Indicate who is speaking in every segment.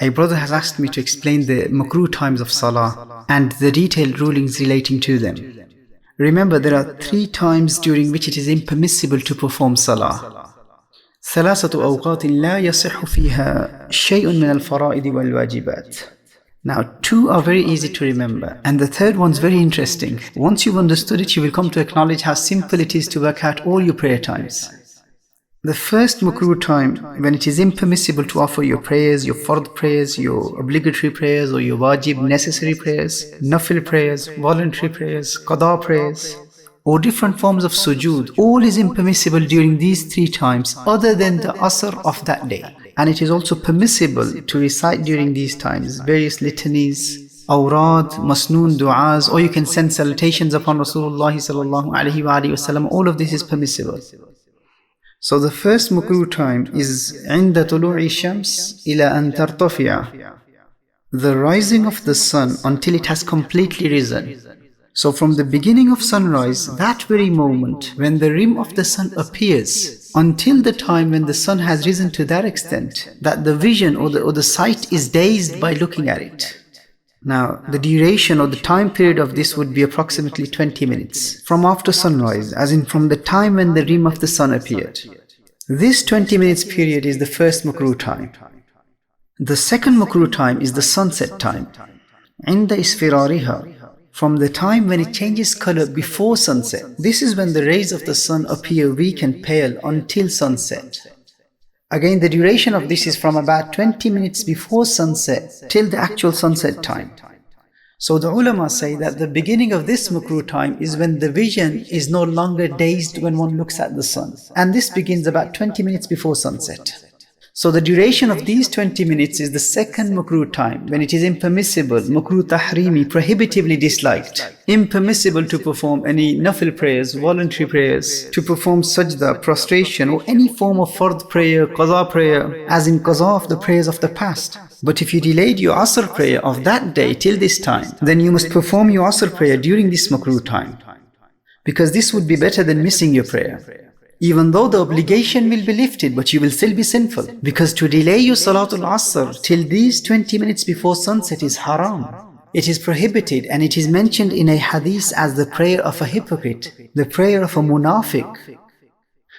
Speaker 1: A brother has asked me to explain the makruh times of Salah and the detailed rulings relating to them. Remember, there are 3 times during which it is impermissible to perform Salah. ثلاثة أوقات لا يصح فيها شيء من الفرائض والواجبات. Now, 2 are very easy to remember, and the 3rd one's very interesting. Once you've understood it, you will come to acknowledge how simple it is to work out all your prayer times. The first makruh time, when it is impermissible to offer your prayers, your fard prayers, your obligatory prayers, or your wajib necessary prayers, nafil prayers, voluntary prayers, qada prayers, or different forms of sujood, all is impermissible during these 3 times other than the asr of that day. And it is also permissible to recite during these times various litanies, awrad, masnoon du'as, or you can send salutations upon Rasulullah sallallahu alaihi wasallam. All of this is permissible. So the first makruh time is عند طلوع الشمس إلى أن ترتفع, the rising of the sun until it has completely risen. So from the beginning of sunrise, that very moment when the rim of the sun appears, until the time when the sun has risen to that extent that the vision or the sight is dazed by looking at it. Now, the duration or the time period of this would be approximately 20 minutes from after sunrise, as in from the time when the rim of the sun appeared. This 20 minutes period is the first makruh time. The second makruh time is the sunset time. عند إسفرارها, from the time when it changes color before sunset. This is when the rays of the sun appear weak and pale until sunset. Again, the duration of this is from about 20 minutes before sunset till the actual sunset time. So the ulama say that the beginning of this makruh time is when the vision is no longer dazed when one looks at the sun. And this begins about 20 minutes before sunset. So the duration of these 20 minutes is the second makruh time, when it is impermissible, makruh tahrimi, prohibitively disliked, impermissible to perform any nafil prayers, voluntary prayers, to perform sajda, prostration, or any form of fard prayer, qaza prayer, as in qaza of the prayers of the past. But if you delayed your asr prayer of that day till this time, then you must perform your asr prayer during this makruh time, because this would be better than missing your prayer. Even though the obligation will be lifted, but you will still be sinful. Because to delay your Salatul Asr till these 20 minutes before sunset is haram. It is prohibited, and it is mentioned in a hadith as the prayer of a hypocrite, the prayer of a munafiq.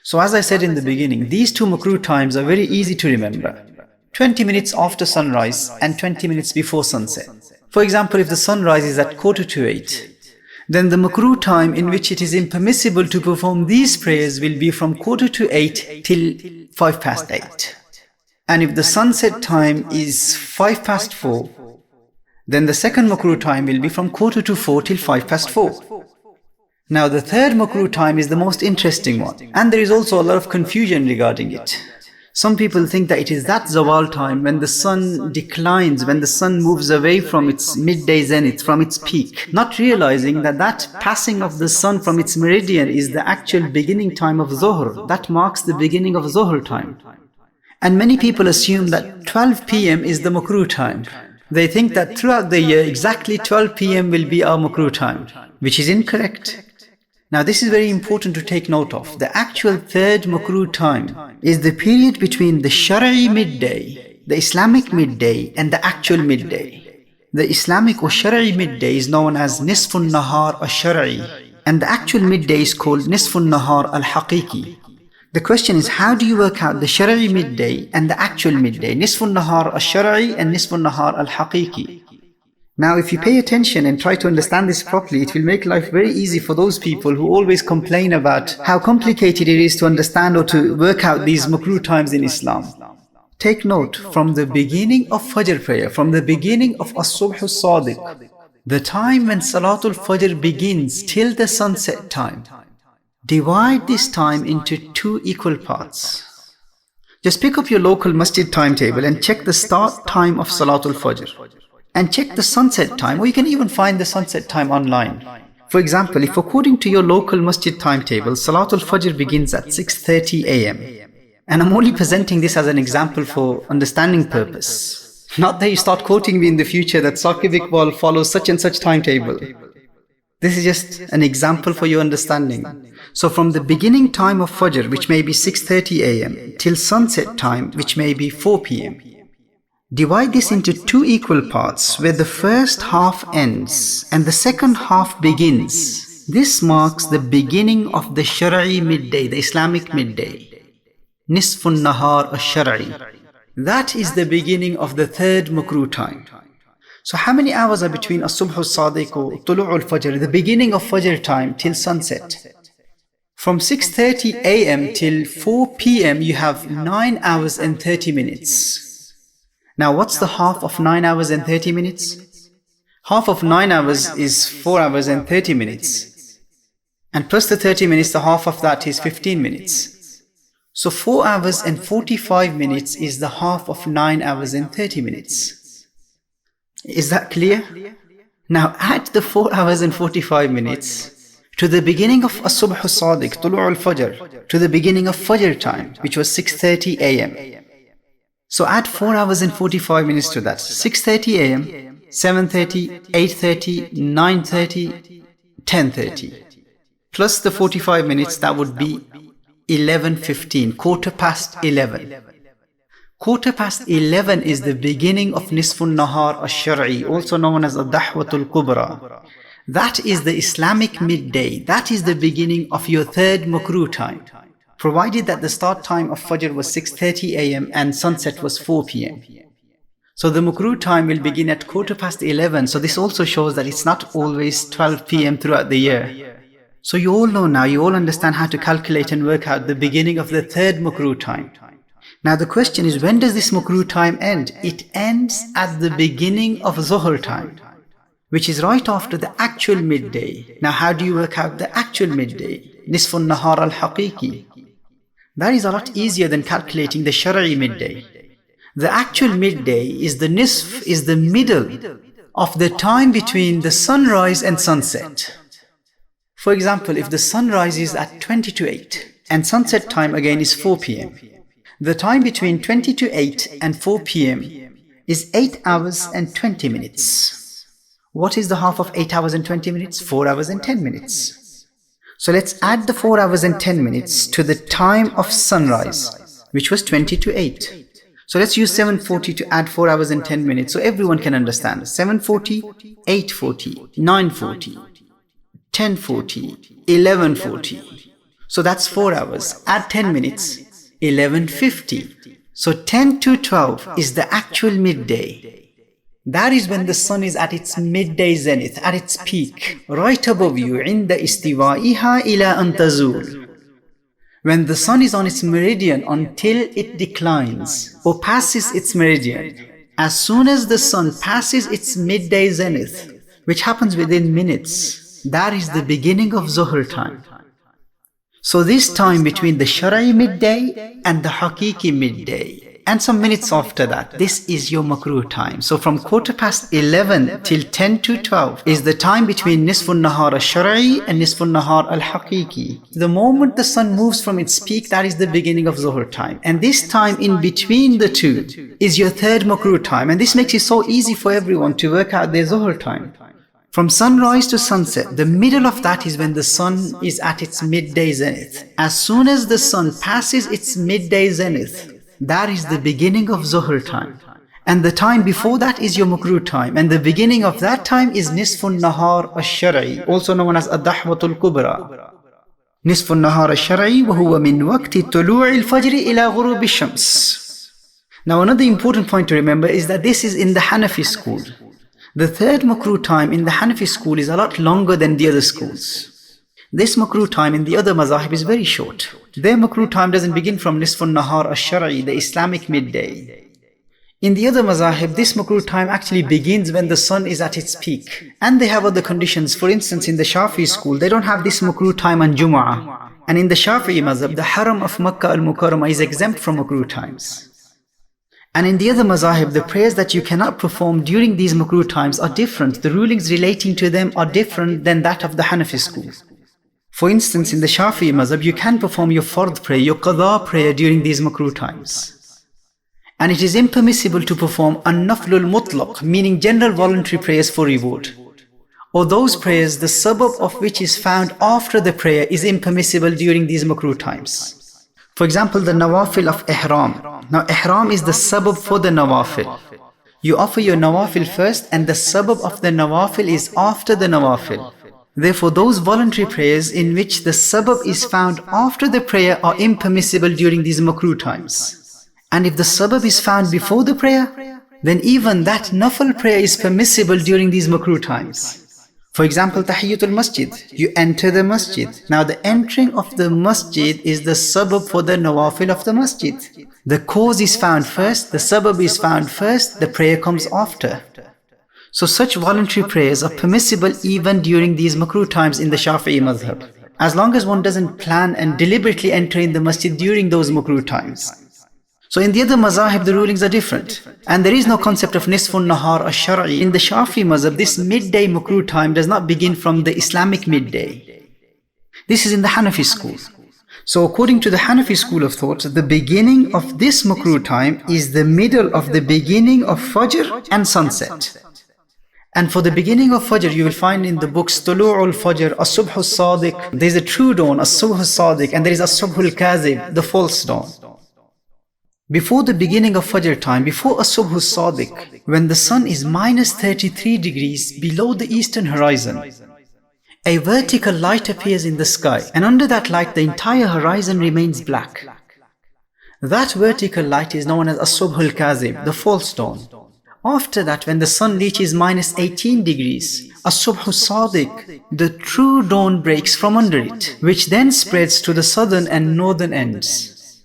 Speaker 1: So as I said in the beginning, these 2 makruh times are very easy to remember. 20 minutes after sunrise and 20 minutes before sunset. For example, if the sunrise is at 7:45, then the makruh time in which it is impermissible to perform these prayers will be from 7:45 till 8:05. And if the sunset time is 4:05, then the second makruh time will be from 4:45 till 4:05. Now the third makruh time is the most interesting one, and there is also a lot of confusion regarding it. Some people think that it is that zawal time when the sun declines, when the sun moves away from its midday zenith, from its peak, not realizing that that passing of the sun from its meridian is the actual beginning time of Zuhr. That marks the beginning of Zuhr time. And many people assume that 12 p.m. is the makruh time. They think that throughout the year, exactly 12 p.m. will be our makruh time, which is incorrect. Now this is very important to take note of. The actual third makruh time is the period between the Shari'i midday, the Islamic midday, and the actual midday. The Islamic or Shari'i midday is known as Nisfun Nahar al-Shari'i, and the actual midday is called Nisfun Nahar al-Haqiqi. The question is, how do you work out the Shari'i midday and the actual midday, Nisfun Nahar al-Shari'i and Nisfun Nahar al-Haqiqi? Now, if you pay attention and try to understand this properly, it will make life very easy for those people who always complain about how complicated it is to understand or to work out these makruh times in Islam. Take note, from the beginning of Fajr prayer, from the beginning of As-Subh As-Sadiq, the time when Salatul Fajr begins till the sunset time, divide this time into 2 equal parts. Just pick up your local masjid timetable and check the start time of Salatul Fajr. And check the sunset time, or you can even find the sunset time online. For example, if according to your local masjid timetable, Salatul Fajr begins at 6:30 a.m. And I'm only presenting this as an example for understanding purpose. Not that you start quoting me in the future that Saqib Iqbal follows such and such timetable. This is just an example for your understanding. So from the beginning time of Fajr, which may be 6:30 a.m., till sunset time, which may be 4 p.m., Divide this into two equal parts where the first half ends and the second half begins. This marks the beginning of the Shari'i midday, the Islamic midday. Nisfun Nahar al-Shari'i. That is the beginning of the third makruh time. So how many hours are between as-subh al-sadiq or tulu' al-fajr, the beginning of fajr time, till sunset? From 6:30 a.m. till 4 p.m. you have 9 hours and 30 minutes. Now what's the half of 9 hours and 30 minutes? Half of 9 hours is 4 hours and 30 minutes. And plus the 30 minutes, the half of that is 15 minutes. So 4 hours and 45 minutes is the half of 9 hours and 30 minutes. Is that clear? Now add the 4 hours and 45 minutes to the beginning of as-subh al-sadiq, tulu' al-fajr, to the beginning of fajr time, which was 6:30 a.m. So add 4 hours and 45 minutes to that. 6:30 a.m., 7:30, 8:30, 9:30, 10:30. Plus the 45 minutes, that would be 11:15, quarter past 11. Quarter past 11 is the beginning of Nisfun Nahar al-Shari'i, also known as Ad-Dahwatul Kubra. That is the Islamic midday. That is the beginning of your third makruh time, provided that the start time of Fajr was 6:30 a.m. and sunset was 4 p.m. So the makruh time will begin at quarter past 11. So this also shows that it's not always 12 p.m. throughout the year. So you all know now, you all understand how to calculate and work out the beginning of the third makruh time. Now the question is, when does this makruh time end? It ends at the beginning of Zuhr time, which is right after the actual midday. Now how do you work out the actual midday? Nisfun Nahar al-Haqiqi. That is a lot easier than calculating the Shari'i midday. The actual midday is the nisf, is the middle of the time between the sunrise and sunset. For example, if the sunrise is at 20 to 8 and sunset time again is 4 p.m. The time between 20 to 8 and 4 p.m. is 8 hours and 20 minutes. What is the half of 8 hours and 20 minutes? 4 hours and 10 minutes. So let's add the 4 hours and 10 minutes to the time of sunrise, which was 20 to 8. So let's use 7:40 to add 4 hours and 10 minutes so everyone can understand. 7:40, 8:40, 9:40, 10:40, 11:40. So that's 4 hours. Add 10 minutes, 11:50. So 10 to 12 is the actual midday. That is when the sun is at its midday zenith, at its peak, right above you, عند استوائها إلى أن تزول. When the sun is on its meridian until it declines or passes its meridian. As soon as the sun passes its midday zenith, which happens within minutes, that is the beginning of Zuhr time. So this time between the Shari'i midday and the Haqiqi midday, and some minutes after that, this is your makruh time. So from quarter past 11 till 10 to 12 is the time between Nisfun Nahar al-Shari'i and Nisfun Nahar al-Haqiqi. The moment the sun moves from its peak, that is the beginning of Zuhr time. And this time in between the two is your third makruh time. And this makes it so easy for everyone to work out their Zuhr time. From sunrise to sunset, the middle of that is when the sun is at its midday zenith. As soon as the sun passes its midday zenith, that is the beginning of Zuhr time. And the time before that is your makruh time. And the beginning of that time is Nisfun Nahar al-Shari'i, also known as Ad-Dahwatul Kubra. Nisfun Nahar al-Shari'i وهو من وقت طلوع الفجر إلى غروب الشمس. Now another important point to remember is that this is in the Hanafi school. The third makruh time in the Hanafi school is a lot longer than the other schools. This makruh time in the other Madhahib is very short. Their makruh time doesn't begin from Nisfun Nahar al-Shari'i, the Islamic midday. In the other Madhahib, this makruh time actually begins when the sun is at its peak. And they have other conditions. For instance, in the Shafi'i school, they don't have this makruh time on Jumu'ah. And in the Shafi'i Madhab, the Haram of Makkah al-Mukarramah is exempt from makruh times. And in the other Madhahib, the prayers that you cannot perform during these makruh times are different. The rulings relating to them are different than that of the Hanafi school. For instance, in the Shafi'i Madhab, you can perform your fard prayer, your qadha prayer during these makruh times. And it is impermissible to perform an-naflul mutlaq, meaning general voluntary prayers for reward. Or those prayers, the sabab of which is found after the prayer is impermissible during these makruh times. For example, the nawafil of ihram. Now ihram is the sabab for the nawafil. You offer your nawafil first, and the sabab of the nawafil is after the nawafil. Therefore, those voluntary prayers in which the sabab is found after the prayer are impermissible during these makruh times. And if the sabab is found before the prayer, then even that nafil prayer is permissible during these makruh times. For example, Tahiyyatul Masjid. You enter the masjid. Now the entering of the masjid is the sabab for the nawafil of the masjid. The cause is found first, the sabab is found first, the prayer comes after. So such voluntary prayers are permissible even during these makruh times in the Shafi'i Madhahib, as long as one doesn't plan and deliberately enter in the masjid during those makruh times. So in the other Madhahib, the rulings are different. And there is no concept of nisfun nahar ash-shar'i. In the Shafi'i Madhab, this midday makruh time does not begin from the Islamic midday. This is in the Hanafi school. So according to the Hanafi school of thought, the beginning of this makruh time is the middle of the beginning of Fajr and sunset. And for the beginning of Fajr, you will find in the books Tulu'ul Fajr, As-Subhul Sadiq, there is a true dawn, As-Subhul Sadiq, and there is As-Subhul Kazib, the false dawn. Before the beginning of Fajr time, before As-Subhul Sadiq, when the sun is minus 33 degrees below the eastern horizon, a vertical light appears in the sky, and under that light the entire horizon remains black. That vertical light is known as As-Subhul Kazib, the false dawn. After that, when the sun reaches minus 18 degrees, As-Subhul Sadiq, the true dawn breaks from under it, which then spreads to the southern and northern ends.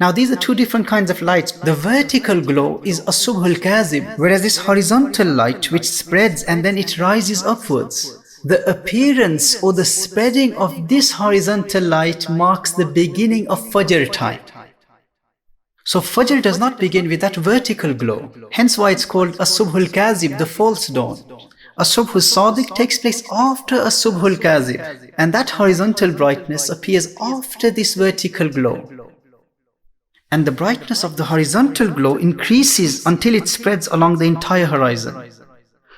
Speaker 1: Now these are two different kinds of lights. The vertical glow is As-Subhul Kazib, whereas this horizontal light which spreads and then it rises upwards, the appearance or the spreading of this horizontal light marks the beginning of Fajr time. So Fajr does not begin with that vertical glow, hence why it's called As-Subhul Kazib, the false dawn. As-Subhul Sadiq takes place after As-Subhul Kazib, and that horizontal brightness appears after this vertical glow. And the brightness of the horizontal glow increases until it spreads along the entire horizon.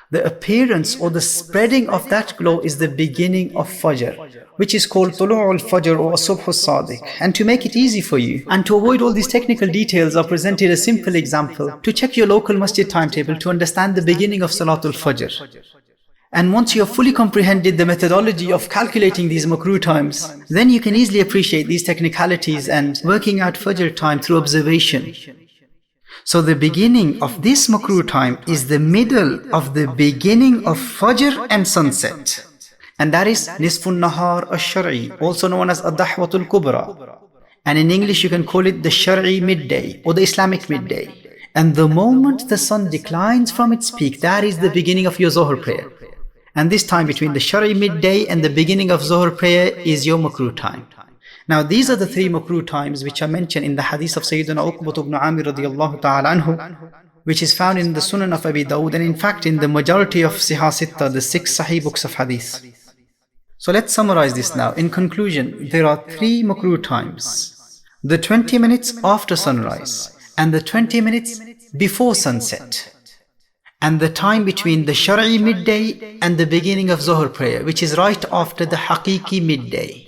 Speaker 1: The appearance or the spreading of that glow is the beginning of Fajr, which is called Tulu'ul Fajr or As-Subhul Sadiq. And to make it easy for you, and to avoid all these technical details, I presented a simple example to check your local masjid timetable to understand the beginning of Salatul Fajr. And once you have fully comprehended the methodology of calculating these makruh times, then you can easily appreciate these technicalities and working out Fajr time through observation. So the beginning of this makruh time is the middle of the beginning of Fajr and sunset. And that is Nisfun Nahar Ash-Shar'i, also known as Ad-Dahwatul Kubra. And in English you can call it the Shar'i midday or the Islamic midday. And the moment the sun declines from its peak, that is the beginning of your Zohar prayer. And this time between the Shari midday and the beginning of Zohar prayer is your makruh time. Now these are the three makruh times which are mentioned in the hadith of Sayyidina Uqbat ibn Amir radiyallahu ta'ala anhu, which is found in the Sunan of Abi Dawud and in fact in the majority of Sihah Sitta, the 6 Sahih books of hadith. So let's summarize this now. In conclusion, there are three makruh times: the 20 minutes after sunrise, and the 20 minutes before sunset, and the time between the Shari midday and the beginning of Zohar prayer, which is right after the Haqiqi midday.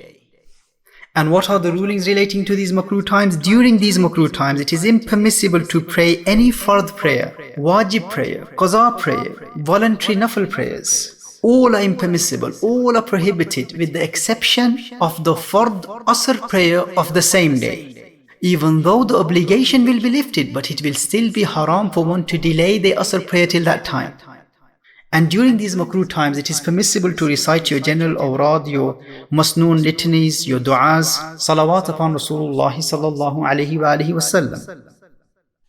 Speaker 1: And what are the rulings relating to these makruh times? During these makruh times, it is impermissible to pray any fard prayer, wajib prayer, qaza prayer, voluntary nafil prayers. All are impermissible, all are prohibited with the exception of the fard asr prayer of the same day. Even though the obligation will be lifted, but it will still be haram for one to delay the asr prayer till that time. And during these makruh times, it is permissible to recite your general awrad, your masnoon litanies, your du'as, salawat upon Rasulullah sallallahu alayhi wa alihi wasallam.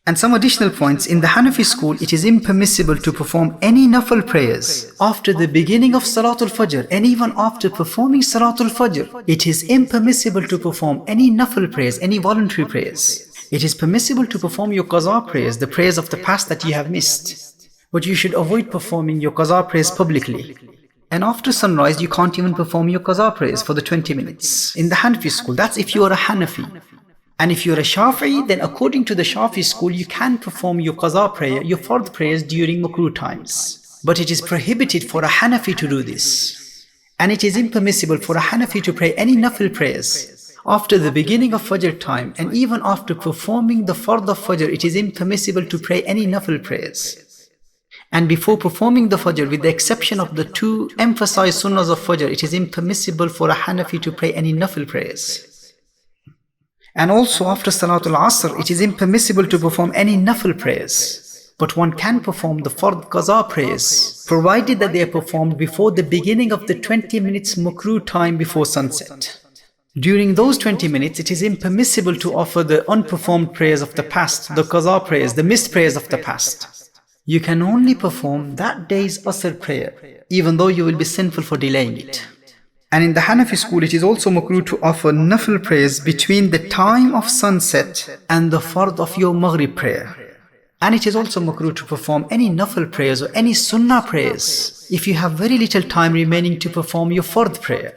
Speaker 1: And some additional points: in the Hanafi school, it is impermissible to perform any nafil prayers after the beginning of Salatul Fajr, and even after performing Salatul Fajr, it is impermissible to perform any nafil prayers, any voluntary prayers. It is permissible to perform your qaza prayers, the prayers of the past that you have missed, but you should avoid performing your qaza prayers publicly. And after sunrise, you can't even perform your qaza prayers for the 20 minutes. In the Hanafi school, that's if you are a Hanafi. And if you're a Shafi'i, then according to the Shafi'i school, you can perform your qaza prayer, your fard prayers during makruh times. But it is prohibited for a Hanafi to do this. And it is impermissible for a Hanafi to pray any nafil prayers After the beginning of Fajr time and even after performing the Fard of Fajr, it is impermissible to pray any Nafil prayers. And before performing the Fajr, with the exception of the two emphasized Sunnahs of Fajr, it is impermissible for a Hanafi to pray any Nafil prayers. And also after Salatul Asr, it is impermissible to perform any Nafil prayers. But one can perform the Fard Qaza prayers, provided that they are performed before the beginning of the 20 minutes makruh time before sunset. During those 20 minutes, it is impermissible to offer the unperformed prayers of the past, the Qaza prayers, the missed prayers of the past. You can only perform that day's Asr prayer, even though you will be sinful for delaying it. And in the Hanafi school, it is also makruh to offer Nafil prayers between the time of sunset and the Fard of your Maghrib prayer. And it is also makruh to perform any Nafil prayers or any Sunnah prayers if you have very little time remaining to perform your Fard prayer.